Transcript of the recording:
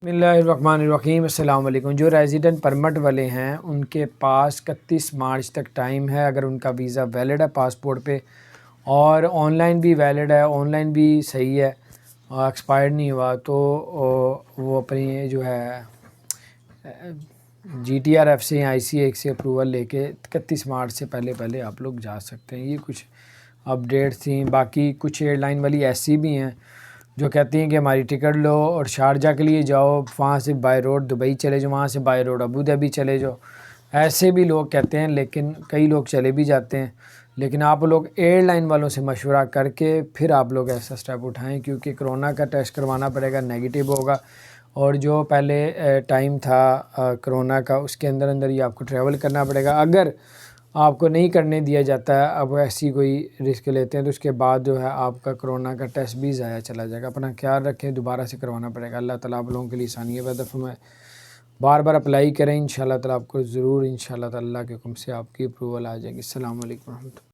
بسم اللہ الرحمن الرحیم۔ السلام علیکم۔ جو ریزیڈنٹ پرمٹ والے ہیں ان کے پاس 31 مارچ تک ٹائم ہے، اگر ان کا ویزا ویلڈ ہے پاسپورٹ پہ، اور آن لائن بھی ویلڈ ہے، آن لائن بھی صحیح ہے، ایکسپائرڈ نہیں ہوا، تو وہ اپنی جو ہے جی ٹی آر ایف سے یا آئی سی ایک سے اپروول لے کے 31 مارچ سے پہلے آپ لوگ جا سکتے ہیں۔ یہ کچھ اپڈیٹس تھیں۔ باقی کچھ ایئر لائن والی ایسی بھی ہیں جو کہتی ہیں کہ ہماری ٹکٹ لو اور شارجہ کے لیے جاؤ، وہاں سے بائی روڈ دبئی چلے جاؤ، وہاں سے بائی روڈ ابو دھابی چلے جاؤ، ایسے بھی لوگ کہتے ہیں، لیکن کئی لوگ چلے بھی جاتے ہیں۔ لیکن آپ لوگ ایئر لائن والوں سے مشورہ کر کے پھر آپ لوگ ایسا سٹیپ اٹھائیں، کیونکہ کرونا کا ٹیسٹ کروانا پڑے گا، نیگیٹو ہوگا، اور جو پہلے ٹائم تھا کرونا کا اس کے اندر ہی آپ کو ٹریول کرنا پڑے گا۔ اگر آپ کو نہیں کرنے دیا جاتا ہے، اب ایسی کوئی رسک لیتے ہیں تو اس کے بعد جو ہے آپ کا کرونا کا ٹیسٹ بھی ضائع چلا جائے گا۔ اپنا خیال رکھیں، دوبارہ سے کروانا پڑے گا۔ اللہ تعالیٰ آپ لوگوں کے لیے آسانیاں پیدا فرمائے۔ بار بار اپلائی کریں، انشاءاللہ تعالیٰ آپ کو ضرور انشاءاللہ تعالیٰ اللہ کے حکم سے آپ کی اپروول آ جائے گی۔ السلام علیکم ورحمۃ اللہ۔